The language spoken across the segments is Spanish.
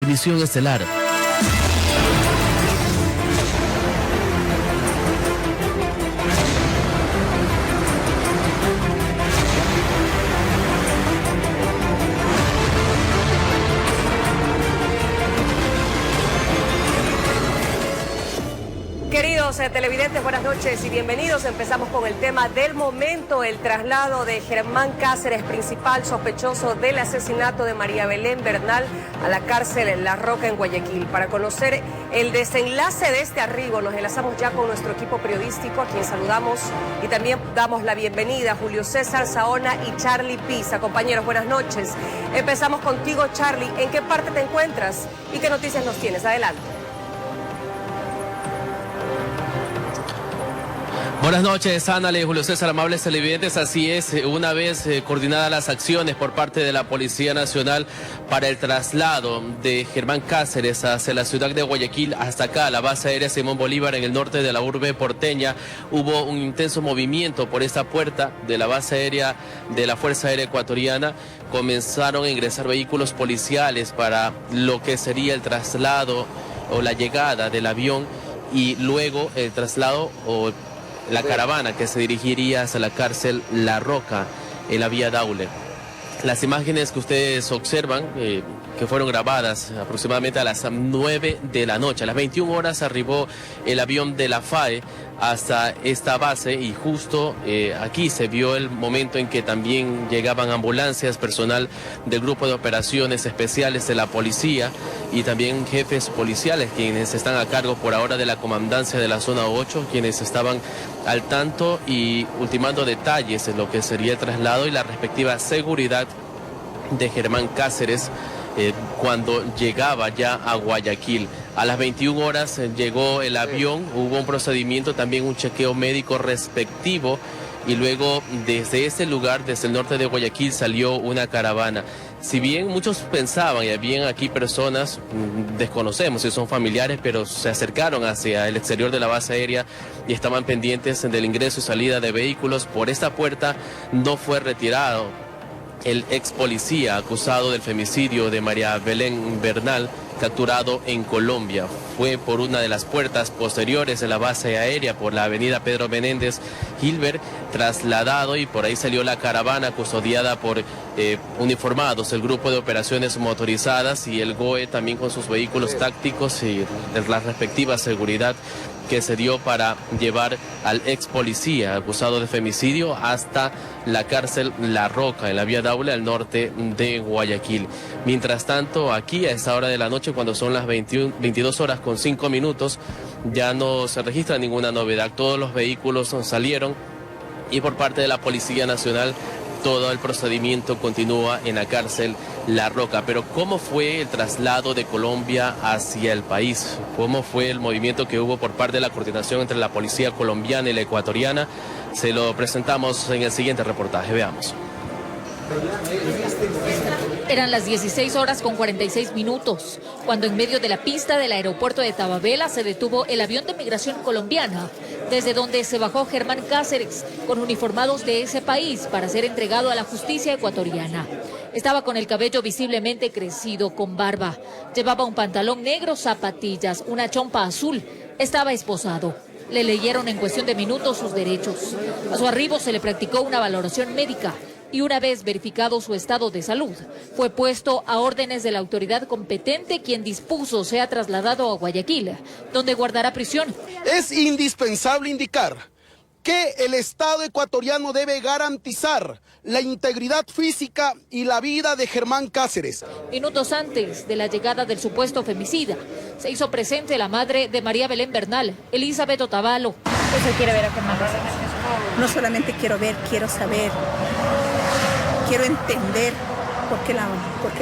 Transmisión estelar. Queridos televidentes, buenas noches y bienvenidos. Empezamos con el tema del momento, el traslado de Germán Cáceres, principal sospechoso del asesinato de María Belén Bernal, a la cárcel La Roca en Guayaquil. Para conocer el desenlace de este arribo, nos enlazamos ya con nuestro equipo periodístico, a quien saludamos y también damos la bienvenida a Julio César Saona y Charlie Pisa. Compañeros, buenas noches. Empezamos contigo, Charlie. ¿En qué parte te encuentras y qué noticias nos tienes? Adelante. Buenas noches, Ándale, Julio César, amables televidentes. Así es, una vez coordinadas las acciones por parte de la Policía Nacional para el traslado de Germán Cáceres hacia la ciudad de Guayaquil, hasta acá, la base aérea Simón Bolívar en el norte de la urbe porteña, hubo un intenso movimiento por esta puerta de la base aérea de la Fuerza Aérea Ecuatoriana. Comenzaron a ingresar vehículos policiales para lo que sería el traslado o la llegada del avión y luego el traslado o la caravana que se dirigiría hacia la cárcel La Roca en la vía Daule. Las imágenes que ustedes observan, que fueron grabadas aproximadamente a las 9 de la noche, a las 21 horas arribó el avión de la FAE hasta esta base y justo aquí se vio el momento en que también llegaban ambulancias, personal del grupo de operaciones especiales de la policía y también jefes policiales quienes están a cargo por ahora de la comandancia de la zona 8, quienes estaban al tanto y ultimando detalles en lo que sería el traslado y la respectiva seguridad de Germán Cáceres cuando llegaba ya a Guayaquil. A las 21 horas llegó el avión, hubo un procedimiento, también un chequeo médico respectivo y luego desde ese lugar, desde el norte de Guayaquil, salió una caravana. Si bien muchos pensaban y habían aquí personas, desconocemos si son familiares, pero se acercaron hacia el exterior de la base aérea y estaban pendientes del ingreso y salida de vehículos, por esta puerta no fue retirado el ex policía acusado del femicidio de María Belén Bernal, capturado en Colombia. Fue por una de las puertas posteriores de la base aérea, por la avenida Pedro Menéndez Gilbert, trasladado y por ahí salió la caravana custodiada por uniformados, el grupo de operaciones motorizadas y el GOE también con sus vehículos tácticos y la respectiva seguridad que se dio para llevar al ex policía acusado de femicidio hasta la cárcel La Roca en la vía Daule al norte de Guayaquil. Mientras tanto, aquí a esta hora de la noche, cuando son las 22 horas con 5 minutos, ya no se registra ninguna novedad. Todos los vehículos salieron y por parte de la Policía Nacional todo el procedimiento continúa en la cárcel La Roca. Pero ¿cómo fue el traslado de Colombia hacia el país? ¿Cómo fue el movimiento que hubo por parte de la coordinación entre la policía colombiana y la ecuatoriana? Se lo presentamos en el siguiente reportaje. Veamos. Eran las 16 horas con 46 minutos, cuando en medio de la pista del aeropuerto de Tababela se detuvo el avión de migración colombiana, desde donde se bajó Germán Cáceres con uniformados de ese país para ser entregado a la justicia ecuatoriana. Estaba con el cabello visiblemente crecido, con barba. Llevaba un pantalón negro, zapatillas, una chompa azul. Estaba esposado. Le leyeron en cuestión de minutos sus derechos. A su arribo se le practicó una valoración médica y una vez verificado su estado de salud, fue puesto a órdenes de la autoridad competente, quien dispuso sea trasladado a Guayaquil, donde guardará prisión. Es indispensable indicar que el Estado ecuatoriano debe garantizar la integridad física y la vida de Germán Cáceres. Minutos antes de la llegada del supuesto femicida, se hizo presente la madre de María Belén Bernal, Elizabeth Otavalo. ¿Usted quiere ver a Germán Cáceres? No solamente quiero ver, quiero saber, quiero entender por qué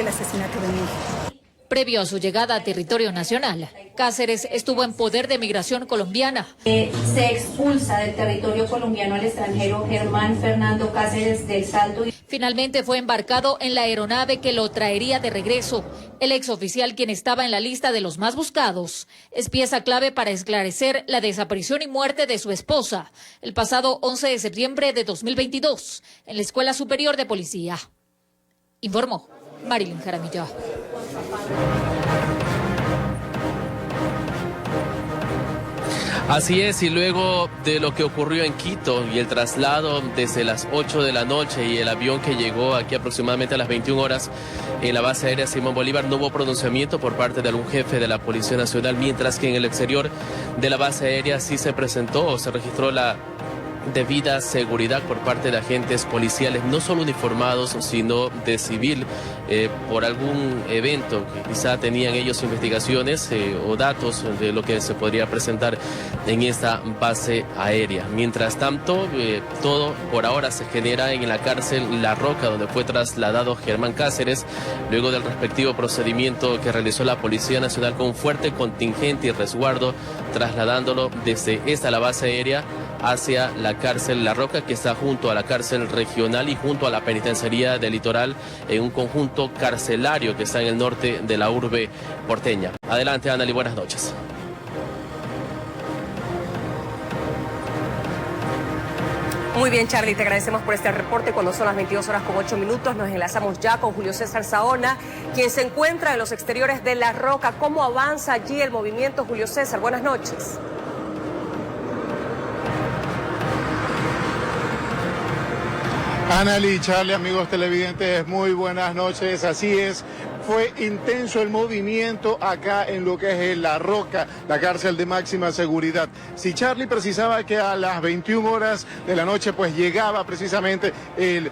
el asesinato de mi hija. Previo a su llegada a territorio nacional, Cáceres estuvo en poder de migración colombiana. Se expulsa del territorio colombiano al extranjero Germán Fernando Cáceres del Salto. Finalmente fue embarcado en la aeronave que lo traería de regreso. El exoficial, quien estaba en la lista de los más buscados, es pieza clave para esclarecer la desaparición y muerte de su esposa el pasado 11 de septiembre de 2022 en la Escuela Superior de Policía. Informó Marilyn Jaramillo. Así es, y luego de lo que ocurrió en Quito y el traslado desde las 8 de la noche y el avión que llegó aquí aproximadamente a las 21 horas en la base aérea Simón Bolívar, no hubo pronunciamiento por parte de algún jefe de la Policía Nacional, mientras que en el exterior de la base aérea sí se presentó o se registró la debida seguridad por parte de agentes policiales, no solo uniformados, sino de civil, por algún evento que quizá tenían ellos investigaciones o datos de lo que se podría presentar en esta base aérea. Mientras tanto, todo por ahora se genera en la cárcel La Roca, donde fue trasladado Germán Cáceres, luego del respectivo procedimiento que realizó la Policía Nacional con fuerte contingente y resguardo, trasladándolo desde la base aérea hacia la cárcel La Roca, que está junto a la cárcel regional y junto a la penitenciaría del Litoral, en un conjunto carcelario que está en el norte de la urbe porteña. Adelante, Anali, buenas noches. Muy bien, Charlie, te agradecemos por este reporte. Cuando son las 22:08, nos enlazamos ya con Julio César Saona, quien se encuentra en los exteriores de La Roca. ¿Cómo avanza allí el movimiento, Julio César? Buenas noches. Anali, Charlie, amigos televidentes, muy buenas noches. Así es, fue intenso el movimiento acá en lo que es La Roca, la cárcel de máxima seguridad. Si Charlie precisaba que a las 21 horas de la noche pues llegaba precisamente el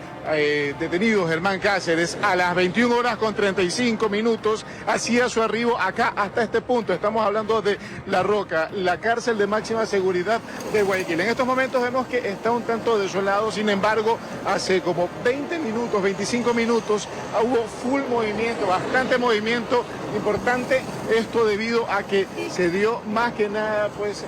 detenido Germán Cáceres, a las 21 horas con 35 minutos hacía su arribo acá hasta este punto. Estamos hablando de La Roca, la cárcel de máxima seguridad de Guayaquil. En estos momentos vemos que está un tanto desolado, sin embargo, hace como 20 minutos, 25 minutos, hubo full movimiento, bastante movimiento importante, esto debido a que se dio más que nada pues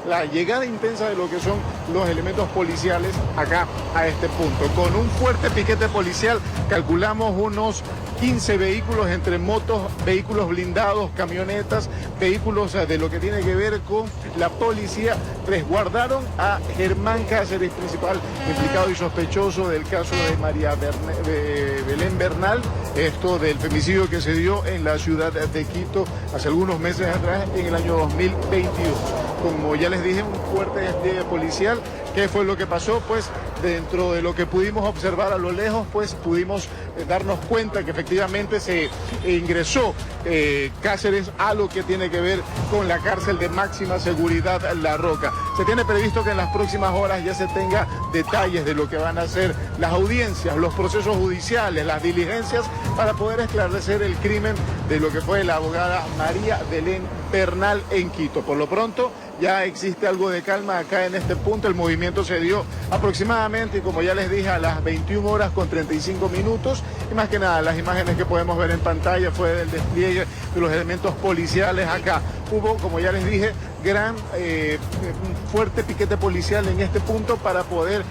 la llegada intensa de lo que son los elementos policiales acá a este punto. Con un fuerte piquete policial, calculamos unos 15 vehículos entre motos, vehículos blindados, camionetas, vehículos de lo que tiene que ver con la policía, resguardaron a Germán Cáceres, principal implicado y sospechoso del caso de María Belén Bernal, esto del femicidio que se dio en la ciudad de Quito hace algunos meses atrás, en el año 2022. Como ya les dije, un fuerte despliegue policial. ¿Qué fue lo que pasó? Pues dentro de lo que pudimos observar a lo lejos, pues pudimos darnos cuenta que efectivamente se ingresó Cáceres a lo que tiene que ver con la cárcel de máxima seguridad La Roca. Se tiene previsto que en las próximas horas ya se tenga detalles de lo que van a ser las audiencias, los procesos judiciales, las diligencias para poder esclarecer el crimen de lo que fue la abogada María Belén Bernal en Quito. Por lo pronto ya existe algo de calma acá en este punto. El movimiento se dio aproximadamente, como ya les dije, a las 21 horas con 35 minutos. Y más que nada, las imágenes que podemos ver en pantalla fue del despliegue de los elementos policiales acá. Hubo, como ya les dije, fuerte piquete policial en este punto para poder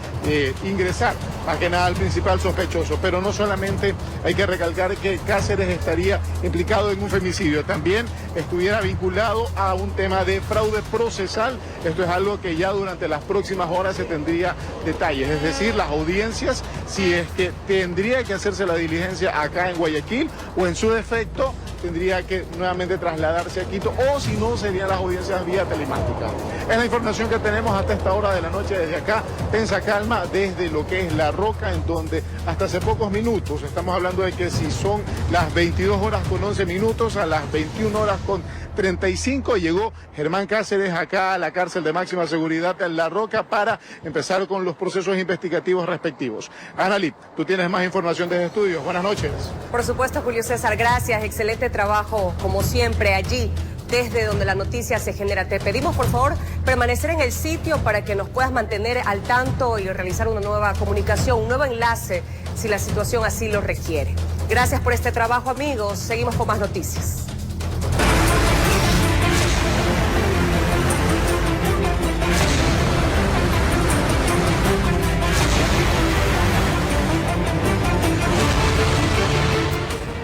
ingresar, más que nada, al principal sospechoso. Pero no solamente hay que recalcar que Cáceres estaría implicado en un femicidio, también estuviera vinculado a un tema de fraude procesal. Esto es algo que ya durante las próximas horas se tendría detalles, es decir, las audiencias, si es que tendría que hacerse la diligencia acá en Guayaquil o en su defecto tendría que nuevamente trasladarse a Quito, o si no, serían las audiencias vía telemática. Es la información que tenemos hasta esta hora de la noche desde acá, Pensa Calma, desde lo que es La Roca, en donde hasta hace pocos minutos, estamos hablando de que si son las 22 horas con 11 minutos, a las 21 horas con 35 llegó Germán Cáceres acá a la cárcel de máxima seguridad en La Roca para empezar con los procesos investigativos respectivos. Anali, tú tienes más información desde estudios. Buenas noches. Por supuesto, Julio César, gracias. Excelente trabajo, como siempre, allí, desde donde la noticia se genera. Te pedimos, por favor, permanecer en el sitio para que nos puedas mantener al tanto y realizar una nueva comunicación, un nuevo enlace, si la situación así lo requiere. Gracias por este trabajo, amigos. Seguimos con más noticias.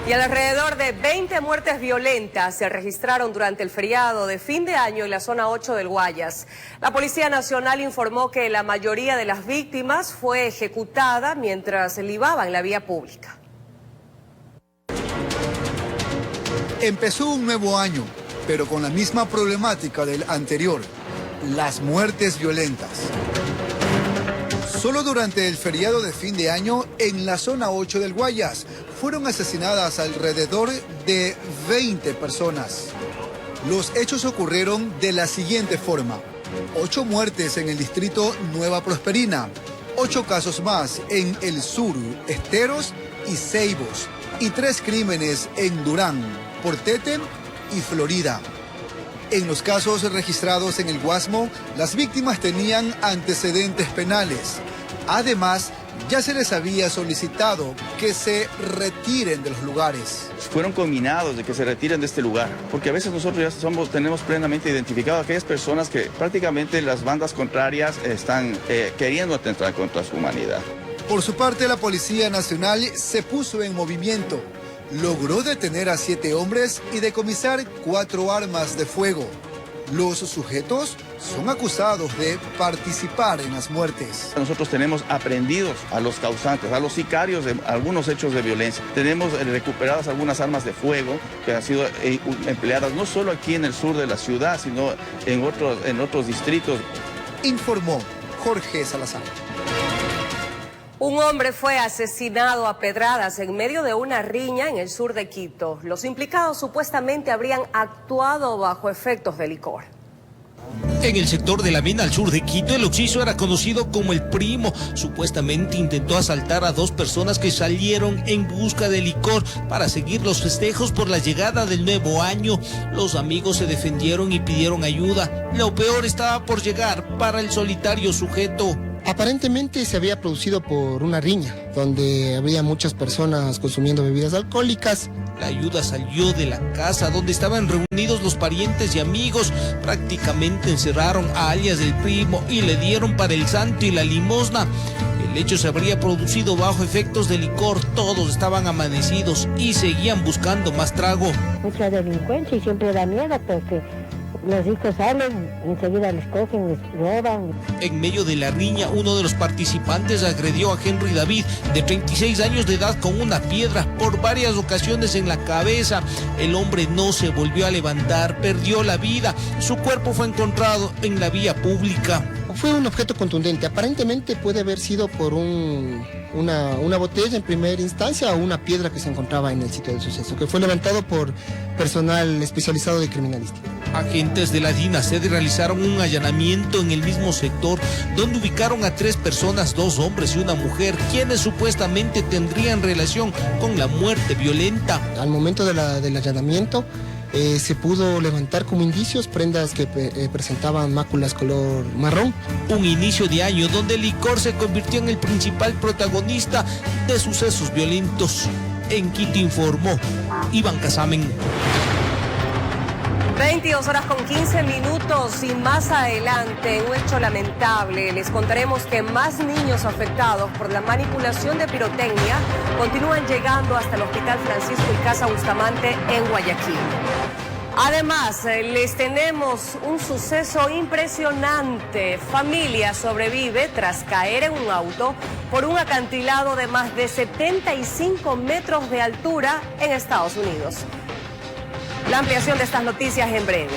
Y alrededor de 20 muertes violentas se registraron durante el feriado de fin de año en la zona 8 del Guayas. La Policía Nacional informó que la mayoría de las víctimas fue ejecutada mientras libaba en la vía pública. Empezó un nuevo año pero con la misma problemática del anterior, las muertes violentas. Solo durante el feriado de fin de año, en la zona 8 del Guayas, fueron asesinadas alrededor de 20 personas. Los hechos ocurrieron de la siguiente forma: 8 muertes en el distrito Nueva Prosperina, 8 casos más en el sur, Esteros y Ceibos, y 3 crímenes en Durán, Portete y Florida. En los casos registrados en el Guasmo, las víctimas tenían antecedentes penales. Además, ya se les había solicitado que se retiren de los lugares. Fueron combinados de que se retiren de este lugar, porque a veces nosotros ya tenemos plenamente identificado a aquellas personas que prácticamente las bandas contrarias están queriendo atentar contra su humanidad. Por su parte, la Policía Nacional se puso en movimiento. Logró detener a 7 hombres y decomisar 4 armas de fuego. Los sujetos son acusados de participar en las muertes. Nosotros tenemos aprendidos a los causantes, a los sicarios de algunos hechos de violencia. Tenemos recuperadas algunas armas de fuego que han sido empleadas no solo aquí en el sur de la ciudad, sino en otros distritos. Informó Jorge Salazar. Un hombre fue asesinado a pedradas en medio de una riña en el sur de Quito. Los implicados supuestamente habrían actuado bajo efectos de licor. En el sector de la mina al sur de Quito, el occiso era conocido como el Primo. Supuestamente intentó asaltar a 2 personas que salieron en busca de licor para seguir los festejos por la llegada del nuevo año. Los amigos se defendieron y pidieron ayuda. Lo peor estaba por llegar para el solitario sujeto. Aparentemente se había producido por una riña, donde había muchas personas consumiendo bebidas alcohólicas. La ayuda salió de la casa donde estaban reunidos los parientes y amigos. Prácticamente encerraron a alias del Primo y le dieron para el santo y la limosna. El hecho se habría producido bajo efectos de licor. Todos estaban amanecidos y seguían buscando más trago. Mucha delincuencia y siempre da miedo porque los hijos salen, enseguida les cogen, les roban. En medio de la riña, uno de los participantes agredió a Henry David, de 36 años de edad, con una piedra por varias ocasiones en la cabeza. El hombre no se volvió a levantar, perdió la vida. Su cuerpo fue encontrado en la vía pública. Fue un objeto contundente. Aparentemente puede haber sido por una botella en primera instancia o una piedra que se encontraba en el sitio del suceso, que fue levantado por personal especializado de criminalística. Agentes de la DINASED realizaron un allanamiento en el mismo sector, donde ubicaron a 3 personas, 2 hombres y una mujer, quienes supuestamente tendrían relación con la muerte violenta. Al momento del allanamiento, se pudo levantar como indicios prendas que presentaban máculas color marrón. Un inicio de año donde el licor se convirtió en el principal protagonista de sucesos violentos. En Quito informó Iván Casamen. 22 horas con 15 minutos y más adelante, un hecho lamentable. Les contaremos que más niños afectados por la manipulación de pirotecnia continúan llegando hasta el Hospital Francisco y Casa Bustamante en Guayaquil. Además, les tenemos un suceso impresionante. Familia sobrevive tras caer en un auto por un acantilado de más de 75 metros de altura en Estados Unidos. La ampliación de estas noticias en breve.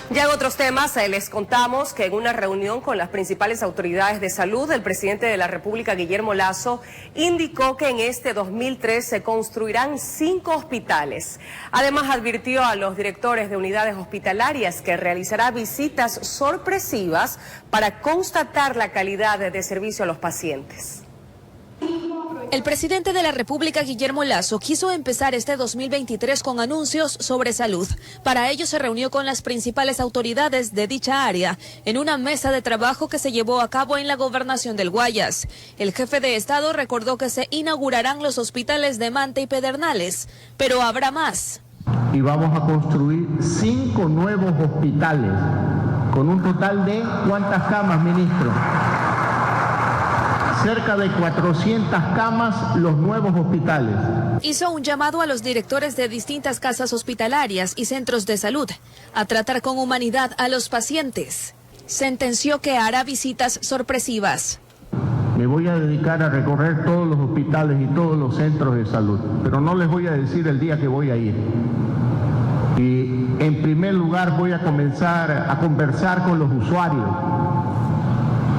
Ya en otros temas, les contamos que en una reunión con las principales autoridades de salud, el presidente de la República, Guillermo Lasso, indicó que en este 2003 se construirán 5 hospitales. Además, advirtió a los directores de unidades hospitalarias que realizará visitas sorpresivas para constatar la calidad de servicio a los pacientes. El presidente de la República, Guillermo Lasso, quiso empezar este 2023 con anuncios sobre salud. Para ello se reunió con las principales autoridades de dicha área en una mesa de trabajo que se llevó a cabo en la gobernación del Guayas. El jefe de Estado recordó que se inaugurarán los hospitales de Manta y Pedernales, pero habrá más. Y vamos a construir 5 nuevos hospitales, con un total de ¿cuántas camas, ministro? Cerca de 400 camas los nuevos hospitales. Hizo un llamado a los directores de distintas casas hospitalarias y centros de salud a tratar con humanidad a los pacientes. Sentenció que hará visitas sorpresivas. me voy a dedicar a recorrer todos los hospitales y todos los centros de salud, pero no les voy a decir el día que voy a ir. Y en primer lugar voy a comenzar a conversar con los usuarios,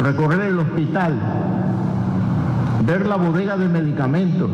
recorrer el hospital, ver la bodega de medicamentos.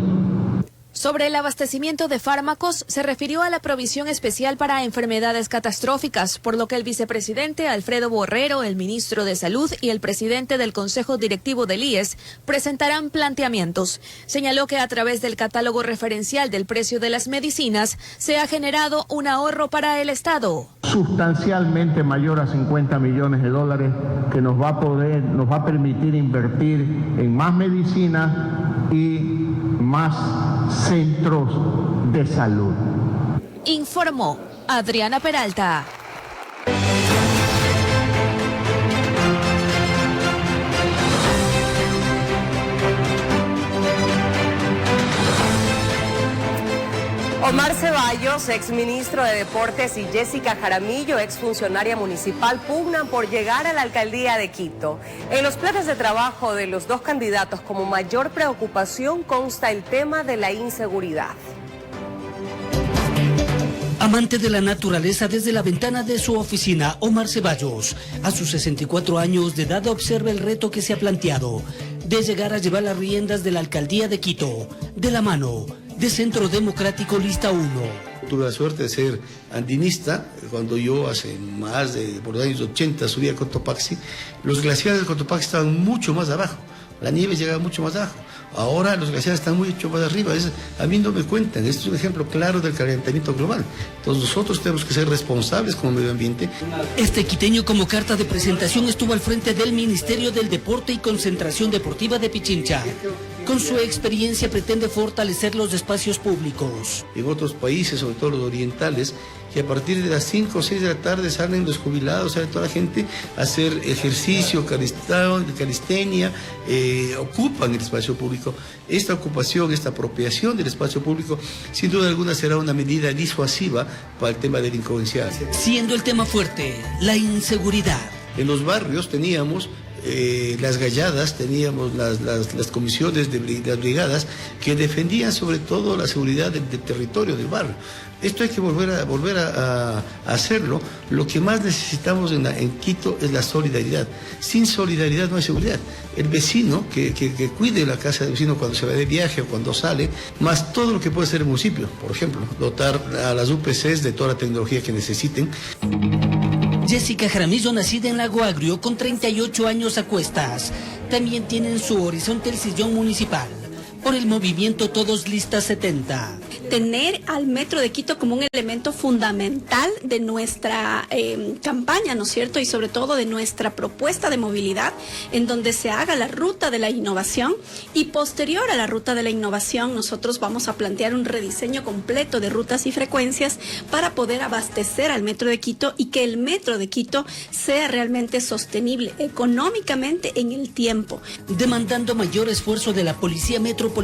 Sobre el abastecimiento de fármacos, se refirió a la provisión especial para enfermedades catastróficas, por lo que el vicepresidente Alfredo Borrero, el ministro de Salud y el presidente del Consejo Directivo del IES presentarán planteamientos. Señaló que a través del catálogo referencial del precio de las medicinas se ha generado un ahorro para el Estado. Sustancialmente mayor a 50 millones de dólares que nos va a permitir invertir en más medicina y más centros de salud. Informó Adriana Peralta. Omar Ceballos, exministro de Deportes, y Jessica Jaramillo, exfuncionaria municipal, pugnan por llegar a la alcaldía de Quito. En los planes de trabajo de los dos candidatos, como mayor preocupación consta el tema de la inseguridad. Amante de la naturaleza, desde la ventana de su oficina, Omar Ceballos, a sus 64 años de edad, observa el reto que se ha planteado de llegar a llevar las riendas de la alcaldía de Quito, de la mano de Centro Democrático Lista 1. Tuve la suerte de ser andinista cuando yo hace por los años 80 subí a Cotopaxi. Los glaciares de Cotopaxi estaban mucho más abajo, la nieve llegaba mucho más abajo. Ahora los glaciares están mucho más arriba. A mí no me cuentan. Este es un ejemplo claro del calentamiento global. Entonces nosotros tenemos que ser responsables como medio ambiente. Este quiteño, como carta de presentación, estuvo al frente del Ministerio del Deporte y Concentración Deportiva de Pichincha. Con su experiencia pretende fortalecer los espacios públicos. En otros países, sobre todo los orientales, que a partir de las 5 o 6 de la tarde salen los jubilados, sale toda la gente a hacer ejercicio, calistenia, ocupan el espacio público. Esta ocupación, esta apropiación del espacio público, sin duda alguna será una medida disuasiva para el tema delincuencial. Siendo el tema fuerte, la inseguridad. En los barrios teníamos las galladas, teníamos las comisiones de las brigadas que defendían sobre todo la seguridad del territorio del barrio. Esto hay que volver a hacerlo. Lo que más necesitamos en Quito es la solidaridad. Sin solidaridad no hay seguridad. El vecino que cuide la casa del vecino cuando se va de viaje o cuando sale, más todo lo que puede hacer el municipio. Por ejemplo, dotar a las UPCs de toda la tecnología que necesiten. Jessica Jaramillo, nacida en Lago Agrio, con 38 años a cuestas. También tiene en su horizonte el sillón municipal. Por el movimiento Todos Lista 70. Tener al Metro de Quito como un elemento fundamental de nuestra campaña, ¿no es cierto? Y sobre todo de nuestra propuesta de movilidad, en donde se haga la ruta de la innovación, y posterior a la ruta de la innovación nosotros vamos a plantear un rediseño completo de rutas y frecuencias para poder abastecer al Metro de Quito y que el Metro de Quito sea realmente sostenible económicamente en el tiempo. Demandando mayor esfuerzo de la Policía Metropolitana,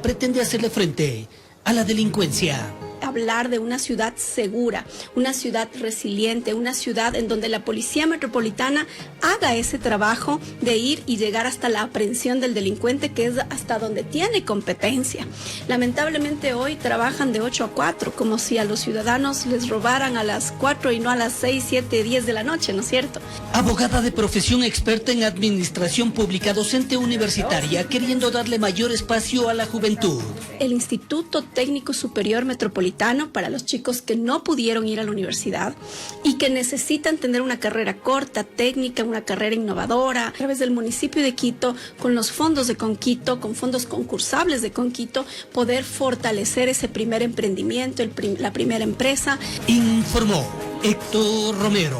pretende hacerle frente a la delincuencia. Hablar de una ciudad segura, una ciudad resiliente, una ciudad en donde la Policía Metropolitana haga ese trabajo de ir y llegar hasta la aprehensión del delincuente, que es hasta donde tiene competencia. Lamentablemente hoy trabajan de 8 a 4, como si a los ciudadanos les robaran a las 4 y no a las 6, 7, 10 de la noche, ¿no es cierto? Abogada de profesión, experta en administración pública, docente universitaria, queriendo darle mayor espacio a la juventud. El Instituto Técnico Superior Metropolitano, para los chicos que no pudieron ir a la universidad y que necesitan tener una carrera corta, técnica, una carrera innovadora, a través del municipio de Quito, con los fondos de Conquito, con fondos concursables de Conquito, poder fortalecer ese primer emprendimiento, la primera empresa. Informó Héctor Romero.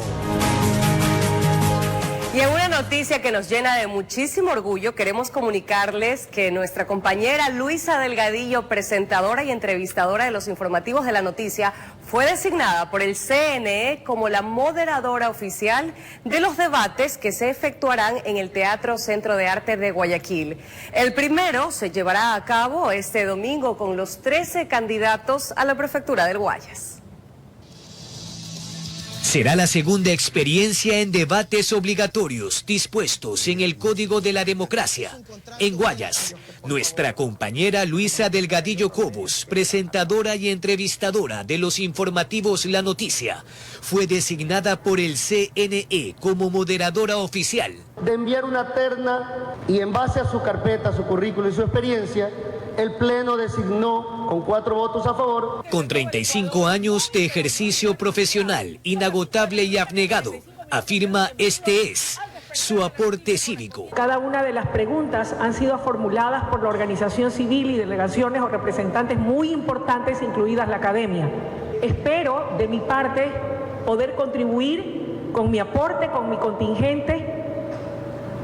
Y en una noticia que nos llena de muchísimo orgullo, queremos comunicarles que nuestra compañera Luisa Delgadillo, presentadora y entrevistadora de los informativos de la noticia, fue designada por el CNE como la moderadora oficial de los debates que se efectuarán en el Teatro Centro de Arte de Guayaquil. El primero se llevará a cabo este domingo con los 13 candidatos a la prefectura del Guayas. Será la segunda experiencia en debates obligatorios dispuestos en el Código de la Democracia. En Guayas, nuestra compañera Luisa Delgadillo Cobos, presentadora y entrevistadora de los informativos La Noticia, fue designada por el CNE como moderadora oficial. De enviar una terna y en base a su carpeta, su currículo y su experiencia, el Pleno designó con 4 votos a favor. Con 35 años de ejercicio profesional, inagotable y abnegado, afirma este es su aporte cívico. Cada una de las preguntas han sido formuladas por la organización civil y delegaciones o representantes muy importantes, incluidas la academia. Espero, de mi parte, poder contribuir con mi aporte, con mi contingente.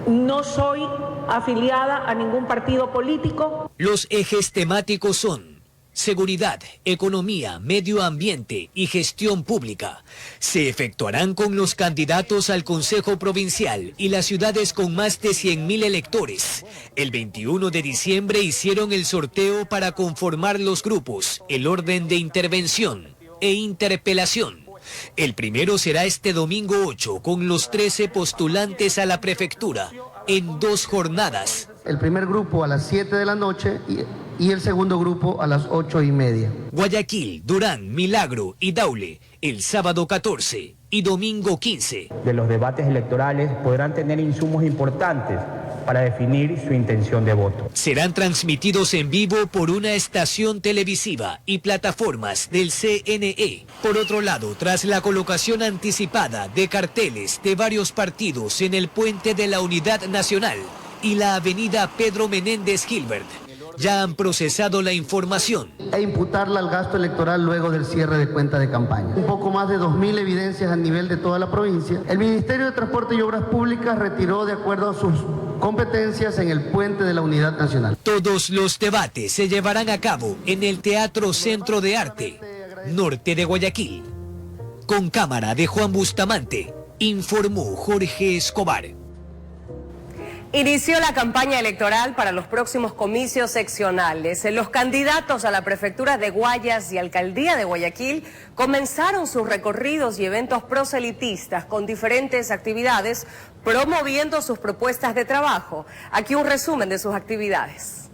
No soy afiliada a ningún partido político. Los ejes temáticos son seguridad, economía, medio ambiente y gestión pública. Se efectuarán con los candidatos al Consejo Provincial y las ciudades con más de 100.000 electores. El 21 de diciembre hicieron el sorteo para conformar los grupos, el orden de intervención e interpelación. El primero será este domingo 8 con los 13 postulantes a la prefectura en 2 jornadas. El primer grupo a las 7 de la noche y el segundo grupo a las 8:30. Guayaquil, Durán, Milagro y Daule el sábado 14 y domingo 15. De los debates electorales podrán tener insumos importantes para definir su intención de voto. Serán transmitidos en vivo por una estación televisiva y plataformas del CNE. Por otro lado, tras la colocación anticipada de carteles de varios partidos en el Puente de la Unidad Nacional y la avenida Pedro Menéndez Gilbert, ya han procesado la información. E imputarla al gasto electoral luego del cierre de cuenta de campaña. Un poco más de 2.000 evidencias a nivel de toda la provincia. El Ministerio de Transporte y Obras Públicas retiró de acuerdo a sus competencias en el Puente de la Unidad Nacional. Todos los debates se llevarán a cabo en el Teatro Centro de Arte, norte de Guayaquil. Con cámara de Juan Bustamante, informó Jorge Escobar. Inició la campaña electoral para los próximos comicios seccionales. Los candidatos a la prefectura de Guayas y alcaldía de Guayaquil comenzaron sus recorridos y eventos proselitistas con diferentes actividades, promoviendo sus propuestas de trabajo. Aquí un resumen de sus actividades.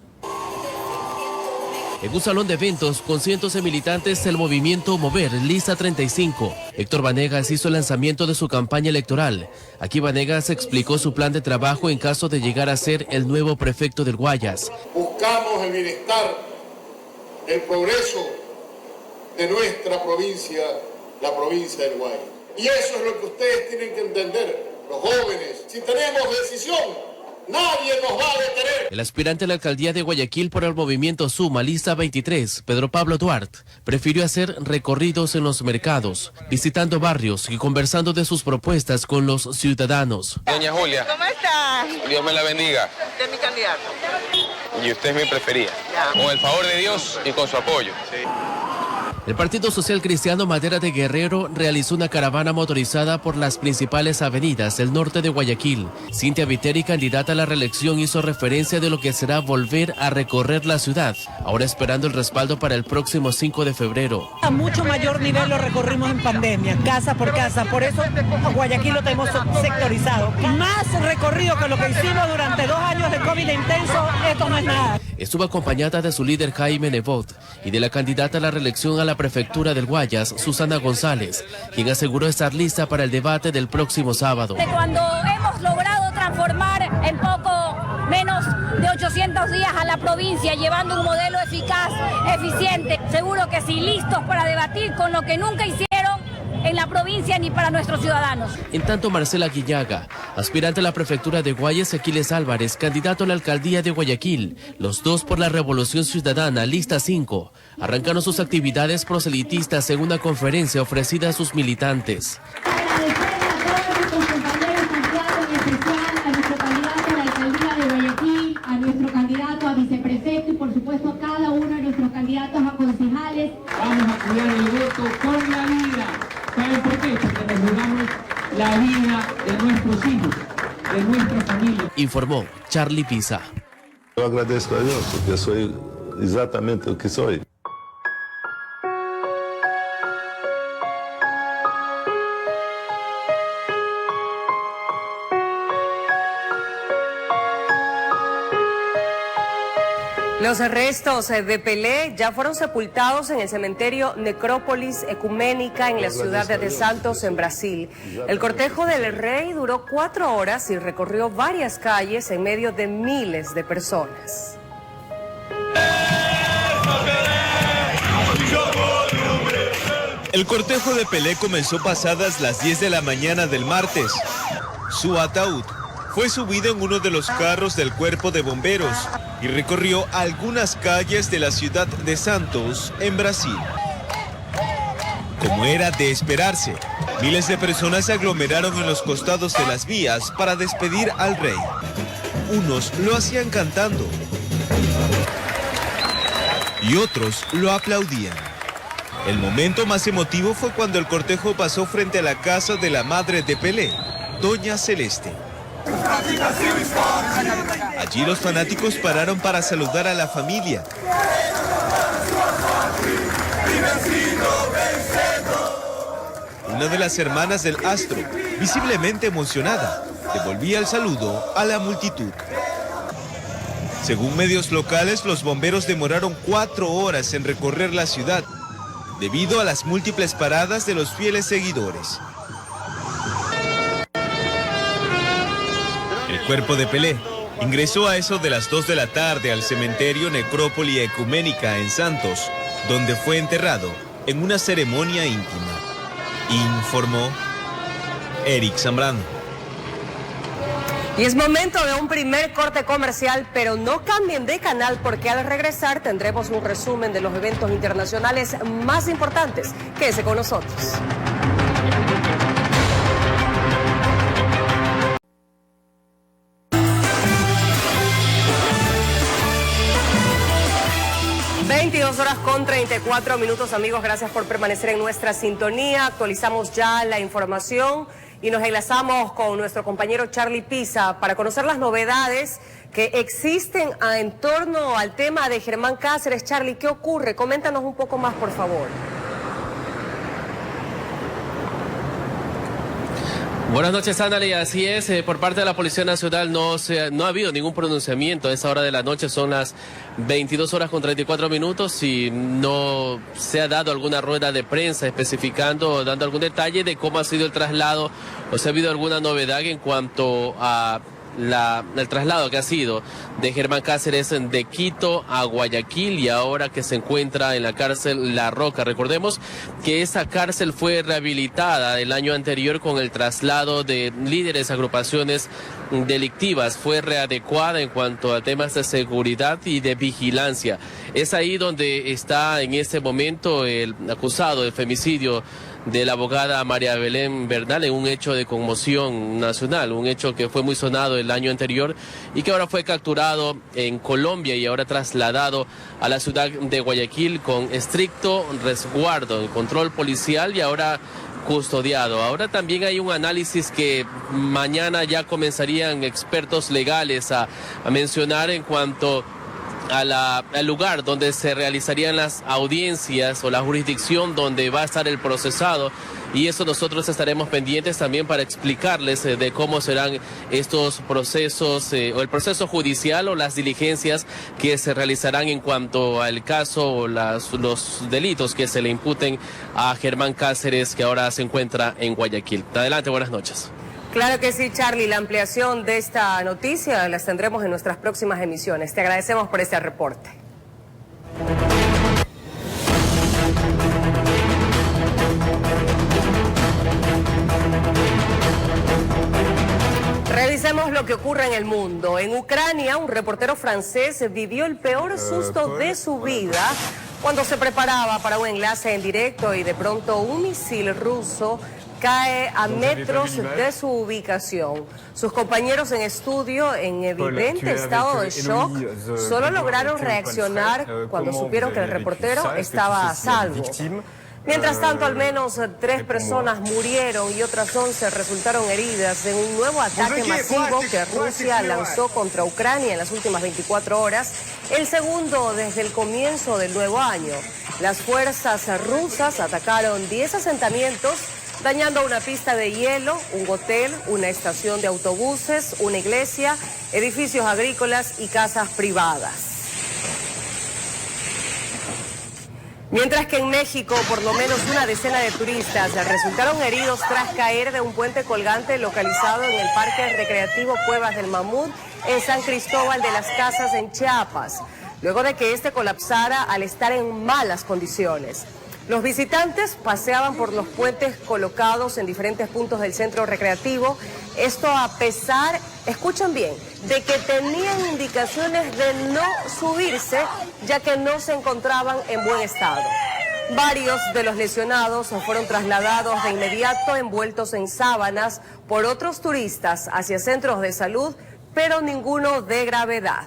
En un salón de eventos con cientos de militantes del movimiento Mover, Lista 35, Héctor Vanegas hizo el lanzamiento de su campaña electoral. Aquí Vanegas explicó su plan de trabajo en caso de llegar a ser el nuevo prefecto del Guayas. Buscamos el bienestar, el progreso de nuestra provincia, la provincia del Guayas. Y eso es lo que ustedes tienen que entender, los jóvenes. Si tenemos decisión, nadie nos va a detener. El aspirante a la alcaldía de Guayaquil por el movimiento Suma, Lista 23, Pedro Pablo Duarte, prefirió hacer recorridos en los mercados, visitando barrios y conversando de sus propuestas con los ciudadanos. Doña Julia. ¿Cómo está? Dios me la bendiga. Usted es mi candidato. Y usted es mi preferida. Ya. Con el favor de Dios y con su apoyo. Sí. El Partido Social Cristiano Madera de Guerrero realizó una caravana motorizada por las principales avenidas del norte de Guayaquil. Cintia Viteri, candidata a la reelección, hizo referencia de lo que será volver a recorrer la ciudad, ahora esperando el respaldo para el próximo 5 de febrero. A mucho mayor nivel lo recorrimos en pandemia, casa por casa, por eso Guayaquil lo tenemos sectorizado. Más recorrido que lo que hicimos durante 2 años de COVID intenso, esto no es nada. Estuvo acompañada de su líder Jaime Nebot y de la candidata a la reelección a la prefectura del Guayas, Susana González, quien aseguró estar lista para el debate del próximo sábado. Cuando hemos logrado transformar en poco menos de 800 días a la provincia, llevando un modelo eficaz, eficiente, seguro que sí, listos para debatir con lo que nunca hicieron en la provincia ni para nuestros ciudadanos. En tanto, Marcela Guillaga, aspirante a la prefectura de Guayas, y Aquiles Álvarez, candidato a la alcaldía de Guayaquil, los dos por la Revolución Ciudadana, Lista 5, arrancaron sus actividades proselitistas en una conferencia ofrecida a sus militantes. A nuestro candidato a viceprefecto y por supuesto a cada uno de nuestros candidatos a concejales. Vamos a cuidar el voto con la vida. ¿Saben por qué? Porque nos jugamos la vida de nuestros hijos, de nuestra familia. Informó Charlie Pisa. Yo agradezco a Dios porque soy exactamente lo que soy. Los restos de Pelé ya fueron sepultados en el cementerio Necrópolis Ecuménica en la ciudad de Santos, en Brasil. El cortejo del rey duró 4 horas y recorrió varias calles en medio de miles de personas. El cortejo de Pelé comenzó pasadas las 10 de la mañana del martes. Su ataúd fue subido en uno de los carros del cuerpo de bomberos y recorrió algunas calles de la ciudad de Santos, en Brasil. Como era de esperarse, miles de personas se aglomeraron en los costados de las vías para despedir al rey. Unos lo hacían cantando y otros lo aplaudían. El momento más emotivo fue cuando el cortejo pasó frente a la casa de la madre de Pelé, Doña Celeste. Allí los fanáticos pararon para saludar a la familia. Una de las hermanas del astro, visiblemente emocionada, devolvía el saludo a la multitud. Según medios locales, los bomberos demoraron 4 horas en recorrer la ciudad, debido a las múltiples paradas de los fieles seguidores. El cuerpo de Pelé ingresó a eso de las 2 de la tarde al cementerio Necrópolis Ecuménica en Santos, donde fue enterrado en una ceremonia íntima, informó Eric Zambrano. Y es momento de un primer corte comercial, pero no cambien de canal porque al regresar tendremos un resumen de los eventos internacionales más importantes. Quédese con nosotros. Horas con 34 minutos, amigos, gracias por permanecer en nuestra sintonía. Actualizamos ya la información y nos enlazamos con nuestro compañero Charlie Pisa para conocer las novedades que existen en torno al tema de Germán Cáceres. Charlie, ¿qué ocurre? Coméntanos un poco más, por favor. Buenas noches, Ándale, así es, por parte de la Policía Nacional no ha habido ningún pronunciamiento a esa hora de la noche, son las 22 horas con 34 minutos y no se ha dado alguna rueda de prensa especificando, dando algún detalle de cómo ha sido el traslado o si ha habido alguna novedad en cuanto a el traslado que ha sido de Germán Cáceres de Quito a Guayaquil y ahora que se encuentra en la cárcel La Roca. Recordemos que esa cárcel fue rehabilitada el año anterior con el traslado de líderes de agrupaciones delictivas, fue readecuada en cuanto a temas de seguridad y de vigilancia. Es ahí donde está en este momento el acusado del femicidio de la abogada María Belén Bernal en un hecho de conmoción nacional, un hecho que fue muy sonado el año anterior y que ahora fue capturado en Colombia y ahora trasladado a la ciudad de Guayaquil con estricto resguardo, control policial y ahora custodiado. Ahora también hay un análisis que mañana ya comenzarían expertos legales a mencionar en cuanto al lugar donde se realizarían las audiencias o la jurisdicción donde va a estar el procesado, y eso nosotros estaremos pendientes también para explicarles de cómo serán estos procesos o el proceso judicial o las diligencias que se realizarán en cuanto al caso o los delitos que se le imputen a Germán Cáceres, que ahora se encuentra en Guayaquil. Adelante, buenas noches. Claro que sí, Charlie. La ampliación de esta noticia las tendremos en nuestras próximas emisiones. Te agradecemos por este reporte. Revisemos lo que ocurre en el mundo. En Ucrania, un reportero francés vivió el peor susto de su vida cuando se preparaba para un enlace en directo y de pronto un misil ruso cae a metros de su ubicación. Sus compañeros en estudio, en evidente estado de shock, solo lograron reaccionar cuando supieron que el reportero estaba a salvo. Mientras tanto, al menos 3 personas murieron y otras 11 resultaron heridas en un nuevo ataque masivo que Rusia lanzó contra Ucrania en las últimas 24 horas, el segundo desde el comienzo del nuevo año. Las fuerzas rusas atacaron 10 asentamientos, dañando una pista de hielo, un hotel, una estación de autobuses, una iglesia, edificios agrícolas y casas privadas. Mientras que en México, por lo menos una decena de turistas resultaron heridos tras caer de un puente colgante localizado en el Parque Recreativo Cuevas del Mamut, en San Cristóbal de las Casas, en Chiapas, luego de que este colapsara al estar en malas condiciones. Los visitantes paseaban por los puentes colocados en diferentes puntos del centro recreativo, esto a pesar, escuchen bien, de que tenían indicaciones de no subirse, ya que no se encontraban en buen estado. Varios de los lesionados fueron trasladados de inmediato envueltos en sábanas por otros turistas hacia centros de salud, pero ninguno de gravedad.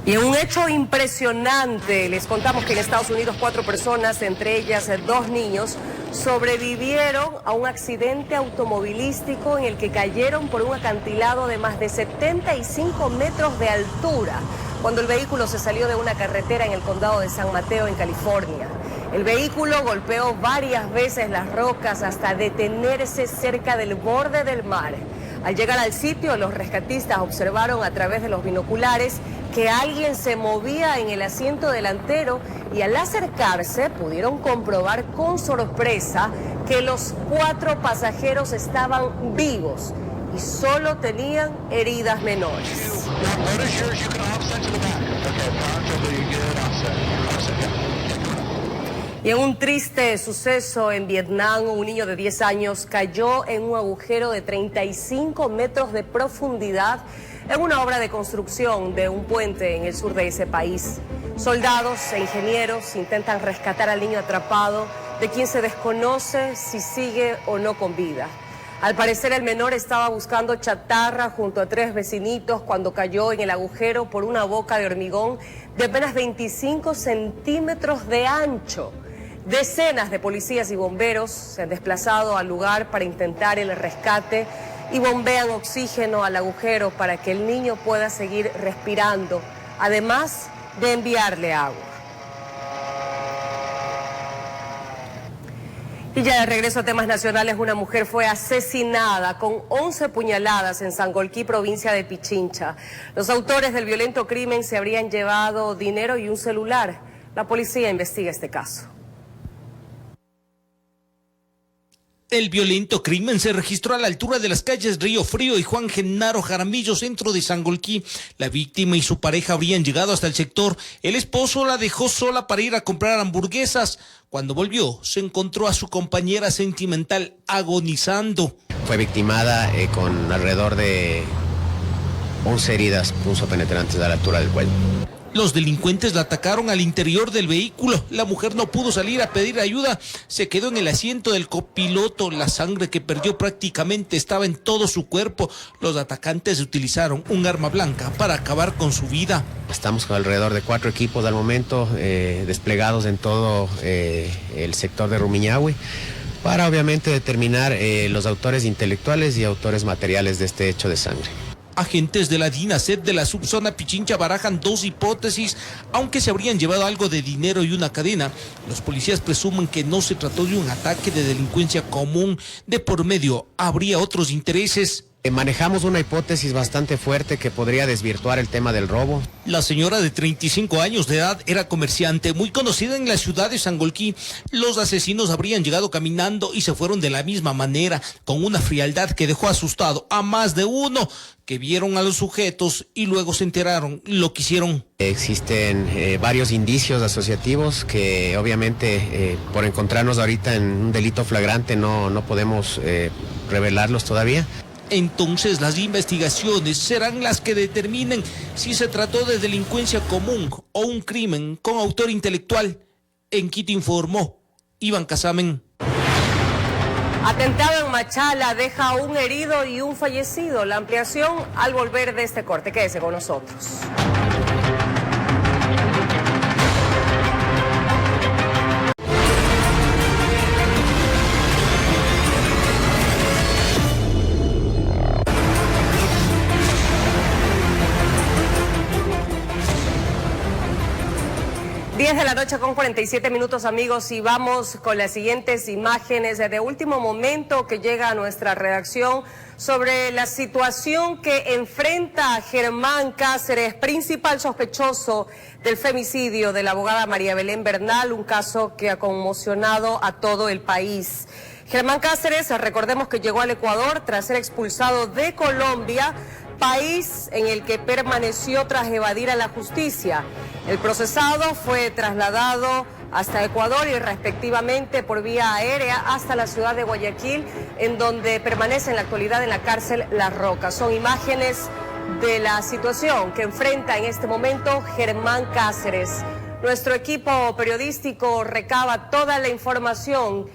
Y en un hecho impresionante, les contamos que en Estados Unidos 4 personas, entre ellas 2 niños, sobrevivieron a un accidente automovilístico en el que cayeron por un acantilado de más de 75 metros de altura, cuando el vehículo se salió de una carretera en el condado de San Mateo, en California. El vehículo golpeó varias veces las rocas hasta detenerse cerca del borde del mar. Al llegar al sitio, los rescatistas observaron a través de los binoculares que alguien se movía en el asiento delantero y al acercarse pudieron comprobar con sorpresa que los 4 pasajeros estaban vivos y solo tenían heridas menores. Y en un triste suceso en Vietnam, un niño de 10 años cayó en un agujero de 35 metros de profundidad en una obra de construcción de un puente en el sur de ese país. Soldados e ingenieros intentan rescatar al niño atrapado, de quien se desconoce si sigue o no con vida. Al parecer el menor estaba buscando chatarra junto a 3 vecinitos cuando cayó en el agujero por una boca de hormigón de apenas 25 centímetros de ancho. Decenas de policías y bomberos se han desplazado al lugar para intentar el rescate y bombean oxígeno al agujero para que el niño pueda seguir respirando, además de enviarle agua. Y ya de regreso a temas nacionales, una mujer fue asesinada con 11 puñaladas en Sangolquí, provincia de Pichincha. Los autores del violento crimen se habrían llevado dinero y un celular. La policía investiga este caso. El violento crimen se registró a la altura de las calles Río Frío y Juan Genaro Jaramillo, centro de Sangolquí. La víctima y su pareja habrían llegado hasta el sector. El esposo la dejó sola para ir a comprar hamburguesas. Cuando volvió, se encontró a su compañera sentimental agonizando. Fue victimada con alrededor de 11 heridas punzopenetrantes a la altura del cuello. Los delincuentes la atacaron al interior del vehículo. La mujer no pudo salir a pedir ayuda. Se quedó en el asiento del copiloto. La sangre que perdió prácticamente estaba en todo su cuerpo. Los atacantes utilizaron un arma blanca para acabar con su vida. Estamos con alrededor de 4 equipos al momento desplegados en todo el sector de Rumiñahui para obviamente determinar los autores intelectuales y autores materiales de este hecho de sangre. Agentes de la DINASEP de la subzona Pichincha barajan 2 hipótesis. Aunque se habrían llevado algo de dinero y una cadena, los policías presumen que no se trató de un ataque de delincuencia común. De por medio habría otros intereses. Manejamos una hipótesis bastante fuerte que podría desvirtuar el tema del robo. La señora de 35 años de edad era comerciante, muy conocida en la ciudad de Sangolquí. Los asesinos habrían llegado caminando y se fueron de la misma manera, con una frialdad que dejó asustado a más de uno, que vieron a los sujetos y luego se enteraron lo que hicieron. Existen varios indicios asociativos que obviamente por encontrarnos ahorita en un delito flagrante no podemos revelarlos todavía. Entonces las investigaciones serán las que determinen si se trató de delincuencia común o un crimen con autor intelectual. En Quito informó Iván Casamen. Atentado en Machala deja un herido y un fallecido. La ampliación al volver de este corte. Quédese con nosotros. 10 de la noche con 47 minutos, amigos, y vamos con las siguientes imágenes de último momento que llega a nuestra redacción sobre la situación que enfrenta a Germán Cáceres, principal sospechoso del femicidio de la abogada María Belén Bernal, un caso que ha conmocionado a todo el país. Germán Cáceres, recordemos que llegó al Ecuador tras ser expulsado de Colombia, país en el que permaneció tras evadir a la justicia. El procesado fue trasladado hasta Ecuador y respectivamente por vía aérea hasta la ciudad de Guayaquil, en donde permanece en la actualidad en la cárcel Las Rocas. Son imágenes de la situación que enfrenta en este momento Germán Cáceres. Nuestro equipo periodístico recaba toda la información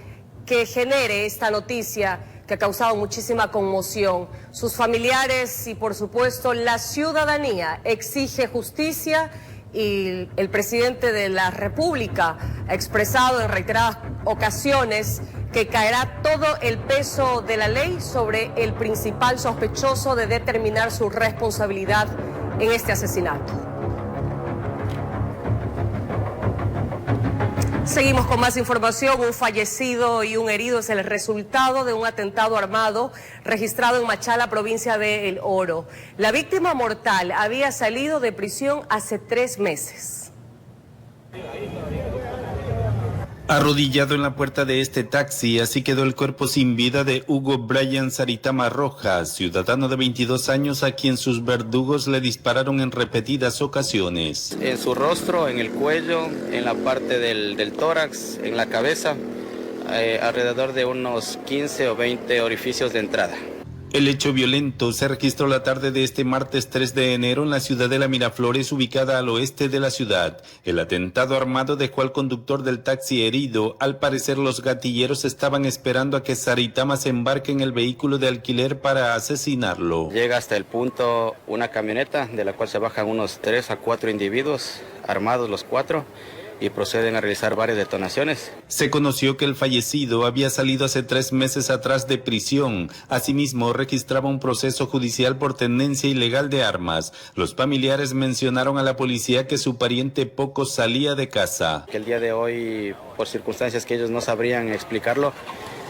que genere esta noticia que ha causado muchísima conmoción. Sus familiares y, por supuesto, la ciudadanía exige justicia y el presidente de la República ha expresado en reiteradas ocasiones que caerá todo el peso de la ley sobre el principal sospechoso de determinar su responsabilidad en este asesinato. Seguimos con más información. Un fallecido y un herido es el resultado de un atentado armado registrado en Machala, provincia de El Oro. La víctima mortal había salido de prisión hace 3 meses. Arrodillado en la puerta de este taxi, así quedó el cuerpo sin vida de Hugo Brian Saritama Rojas, ciudadano de 22 años a quien sus verdugos le dispararon en repetidas ocasiones. En su rostro, en el cuello, en la parte del tórax, en la cabeza, alrededor de unos 15 o 20 orificios de entrada. El hecho violento se registró la tarde de este martes 3 de enero en la ciudadela Miraflores, ubicada al oeste de la ciudad. El atentado armado dejó al conductor del taxi herido. Al parecer, los gatilleros estaban esperando a que Saritama se embarque en el vehículo de alquiler para asesinarlo. Llega hasta el punto una camioneta de la cual se bajan unos 3 a 4 individuos, armados los 4. Y proceden a realizar varias detonaciones. Se conoció que el fallecido había salido hace 3 meses atrás de prisión. Asimismo, registraba un proceso judicial por tenencia ilegal de armas. Los familiares mencionaron a la policía que su pariente poco salía de casa. Que el día de hoy, por circunstancias que ellos no sabrían explicarlo,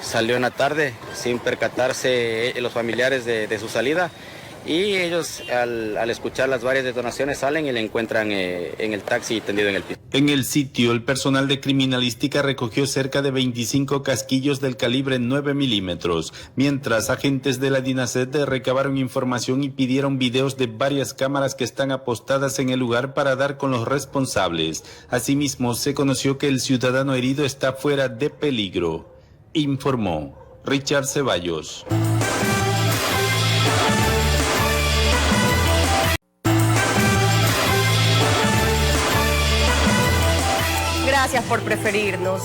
salió en la tarde sin percatarse los familiares de su salida. Y ellos, al escuchar las varias detonaciones, salen y le encuentran en el taxi tendido en el piso. En el sitio, el personal de criminalística recogió cerca de 25 casquillos del calibre 9 milímetros, mientras agentes de la DINASET recabaron información y pidieron videos de varias cámaras que están apostadas en el lugar para dar con los responsables. Asimismo, se conoció que el ciudadano herido está fuera de peligro, informó Richard Ceballos. Gracias por preferirnos.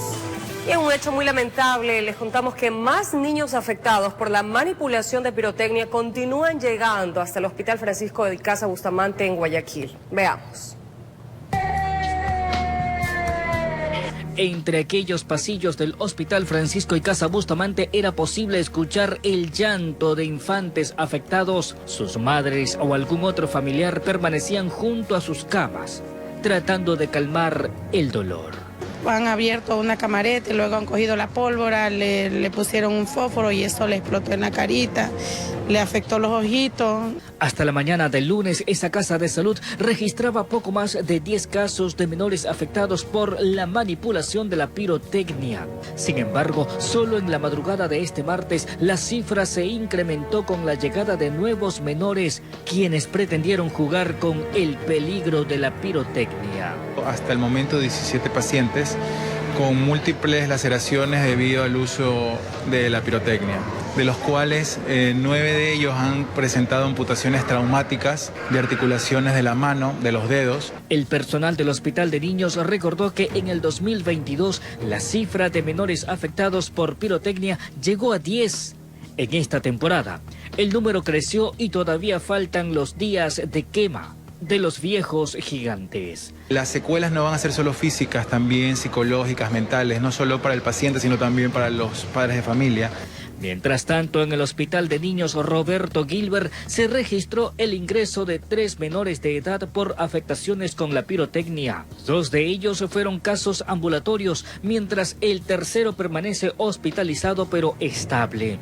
Y en un hecho muy lamentable, les contamos que más niños afectados por la manipulación de pirotecnia continúan llegando hasta el Hospital Francisco de Casa Bustamante en Guayaquil. Veamos. Entre aquellos pasillos del Hospital Francisco y Casa Bustamante era posible escuchar el llanto de infantes afectados. Sus madres o algún otro familiar permanecían junto a sus camas, tratando de calmar el dolor. Han abierto una camareta y luego han cogido la pólvora, le pusieron un fósforo y eso le explotó en la carita, le afectó los ojitos. Hasta la mañana del lunes, esa casa de salud registraba poco más de 10 casos de menores afectados por la manipulación de la pirotecnia. Sin embargo, solo en la madrugada de este martes, la cifra se incrementó con la llegada de nuevos menores, quienes pretendieron jugar con el peligro de la pirotecnia. Hasta el momento, 17 pacientes con múltiples laceraciones debido al uso de la pirotecnia, de los cuales 9 de ellos han presentado amputaciones traumáticas de articulaciones de la mano, de los dedos. El personal del Hospital de Niños recordó que en el 2022 la cifra de menores afectados por pirotecnia llegó a 10. En esta temporada, el número creció y todavía faltan los días de quema de los viejos gigantes. Las secuelas no van a ser solo físicas, también psicológicas, mentales, no solo para el paciente, sino también para los padres de familia. Mientras tanto, en el Hospital de Niños Roberto Gilbert se registró el ingreso de 3 menores de edad por afectaciones con la pirotecnia. 2 de ellos fueron casos ambulatorios, mientras el tercero permanece hospitalizado pero estable.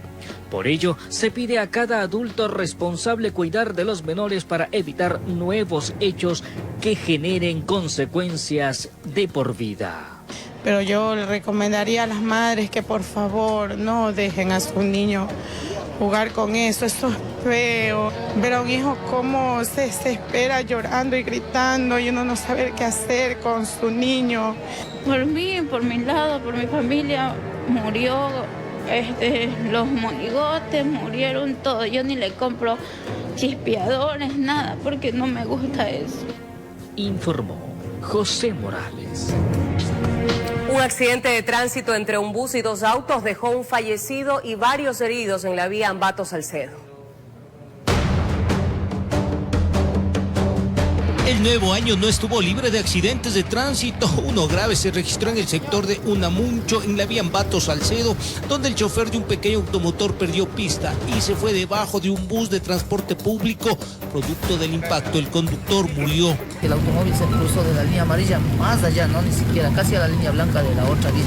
Por ello, se pide a cada adulto responsable cuidar de los menores para evitar nuevos hechos que generen consecuencias de por vida. Pero yo le recomendaría a las madres que por favor no dejen a su niño jugar con eso es feo. Ver a un hijo cómo se desespera llorando y gritando y uno no sabe qué hacer con su niño. Por mí, por mi lado, por mi familia, murió los monigotes, murieron todos. Yo ni le compro chispeadores, nada, porque no me gusta eso. Informó José Morales. Un accidente de tránsito entre un bus y 2 autos dejó un fallecido y varios heridos en la vía Ambato-Salcedo. El nuevo año no estuvo libre de accidentes de tránsito. Uno grave se registró en el sector de Unamuncho, en la vía Ambato-Salcedo, donde el chofer de un pequeño automotor perdió pista y se fue debajo de un bus de transporte público. Producto del impacto, el conductor murió. El automóvil se cruzó de la línea amarilla más allá, no ni siquiera, casi a la línea blanca de la otra vía.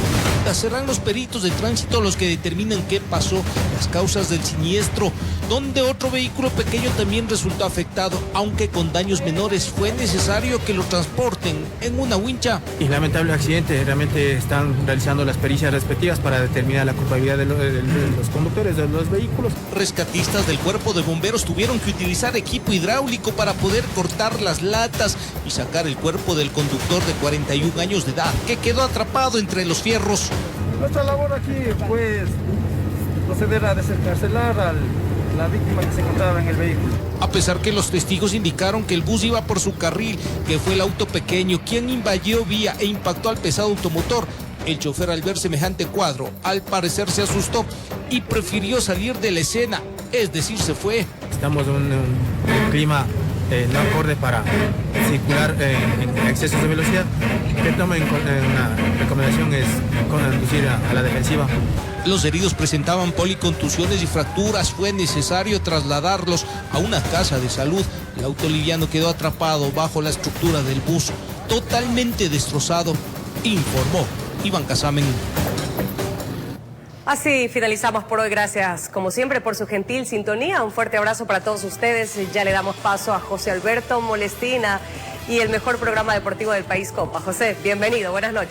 Serán los peritos de tránsito los que determinan qué pasó, las causas del siniestro, donde otro vehículo pequeño también resultó afectado, aunque con daños menores. Fue necesario que lo transporten en una wincha. Y lamentable accidente, realmente están realizando las pericias respectivas para determinar la culpabilidad de los conductores de los vehículos. Rescatistas del cuerpo de bomberos tuvieron que utilizar equipo hidráulico para poder cortar las latas y sacar el cuerpo del conductor de 41 años de edad, que quedó atrapado entre los fierros. Nuestra labor aquí, pues, proceder a desencarcelar a la víctima que se encontraba en el vehículo. A pesar que los testigos indicaron que el bus iba por su carril, que fue el auto pequeño quien invadió vía e impactó al pesado automotor, el chofer, al ver semejante cuadro, al parecer se asustó y prefirió salir de la escena, es decir, se fue. Estamos en un clima no acorde para circular en excesos de velocidad. Que tomen una recomendación es conducir a la defensiva. Los heridos presentaban policontusiones y fracturas. Fue necesario trasladarlos a una casa de salud. El auto liviano quedó atrapado bajo la estructura del bus, totalmente destrozado, informó Iván Casamen. Así finalizamos por hoy. Gracias, como siempre, por su gentil sintonía. Un fuerte abrazo para todos ustedes. Ya le damos paso a José Alberto Molestina y el mejor programa deportivo del país, Copa. José, bienvenido. Buenas noches.